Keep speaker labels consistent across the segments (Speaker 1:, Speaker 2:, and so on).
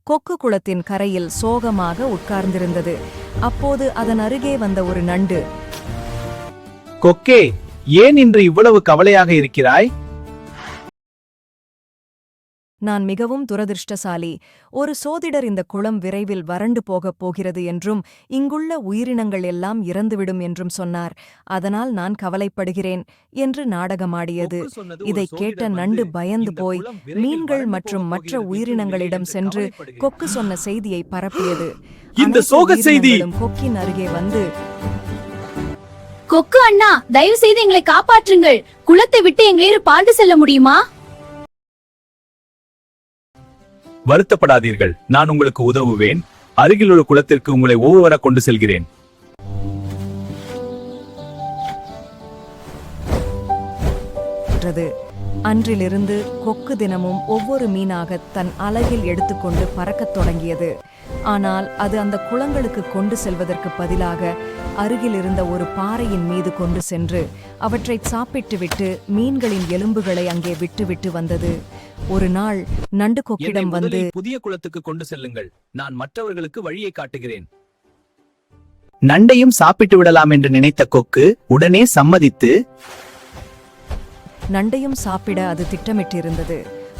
Speaker 1: கொக்கு குளத்தின் கரையில் சோகமாக உட்கார்ந்திருந்தது. அப்போது அதன் அருகே வந்த ஒரு நண்டு,
Speaker 2: கொக்கே, ஏன் இன்று இவ்வளவு கவலையாக இருக்கிறாய்?
Speaker 1: நான் மிகவும் துரதிர்ஷ்டசாலி. ஒரு சோதிடர் இந்த குளம் விரைவில் வறண்டு போகப் போகிறது என்றும் இங்குள்ள உயிரினங்கள் எல்லாம் இறந்துவிடும் என்றும் சொன்னார். அதனால் நான் கவலைப்படுகிறேன் என்று நாடகமாடியது. இதைக் கேட்ட நண்டு பயந்து போய் மீன்கள் மற்றும் மற்ற உயிரினங்களிடம் சென்று கொக்கு சொன்ன செய்தியை பரப்பியது.
Speaker 2: இந்த சோக செய்தி
Speaker 1: கொக்கின் அருகே வந்து,
Speaker 3: கொக்கு அண்ணா, தயவு செய்து எங்களை காப்பாற்றுங்கள். குளத்தை விட்டு எங்களேறு பாண்டு செல்ல முடியுமா?
Speaker 2: வருத்தப்படாதீர்கள், நான் உங்களுக்கு உதவுவேன். அருகிலுள்ள குளத்திற்கு உங்களை ஒவ்வொருவர கொண்டு செல்கிறேன்.
Speaker 1: அன்றிலிருந்து கொக்கு தினமும் ஒவ்வொரு மீனாக தன் அலகில் எடுத்துக்கொண்டு பறக்கத் தொடங்கியது. ஆனால் அது அந்த குளங்களுக்கு கொண்டு செல்வதற்கு பதிலாக அருகில் இருந்த ஒரு பாறையின் மீது கொண்டு சென்று அவற்றை சாப்பிட்டுவிட்டு மீன்களின் எலும்புகளை அங்கே விட்டுவிட்டு வந்தது. ஒரு நாள் நண்டு கொக்கிடம் வந்து,
Speaker 2: புதிய குளத்துக்கு கொண்டு செல்லுங்கள், நான் மற்றவர்களுக்கு வழியை காட்டுகிறேன். நண்டையும் சாப்பிட்டு விடலாம் என்று நினைத்த கொக்கு உடனே சம்மதித்து
Speaker 1: நண்டையும் சாப்பிட அது திட்டமிட்டிருந்தது.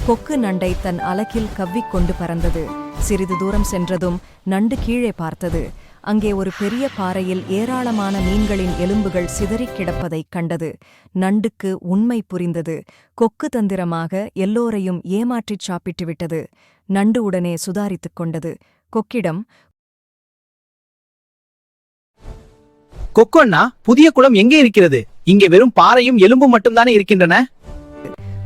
Speaker 1: கொக்கு நண்டை தன் அலகில் கவ்விக்கொண்டு பறந்தது. சிறிது தூரம் சென்றதும் நண்டு கீழே பார்த்தது. அங்கே ஒரு பெரிய பாறையில் ஏராளமான மீன்களின் எலும்புகள் சிதறிக் கிடப்பதைக் கண்டது. நண்டுக்கு உண்மை புரிந்தது. கொக்கு தந்திரமாக எல்லோரையும் ஏமாற்றிச் சாப்பிட்டு விட்டது. நண்டு உடனே சுதாரித்துக் கொண்டது. கொக்கிடம்,
Speaker 2: கொக்கொண்ணா, புதிய குளம் எங்கே இருக்கிறது? இங்கே வெறும் பாறையும் எலும்பும் மட்டும்தானே இருக்கின்றன.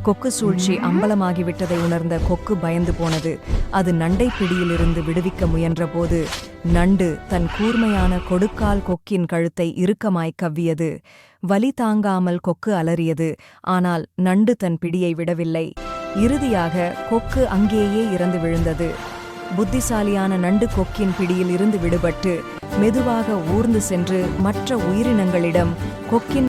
Speaker 1: கொக்கு சூழ்ச்சி அம்பலமாகிவிட்டதை உணர்ந்த கொக்கு பயந்து போனது. அது நண்டை பிடியிலிருந்து விடுவிக்க முயன்றபோது நண்டு தன் கூர்மையான கொடுக்கால் கொக்கின் கழுத்தை இறுக்கமாய் கவ்வியது. வலி தாங்காமல் கொக்கு அலறியது. ஆனால் நண்டு தன் பிடியை விடவில்லை. இறுதியாக கொக்கு அங்கேயே இறந்து விழுந்தது. புத்திசாலியான நண்டு கொக்கின் பிடியில் இருந்து விடுபட்டு மெதுவாக ஊர்ந்து சென்று மற்ற உயிரினங்களிடம் கொக்கின்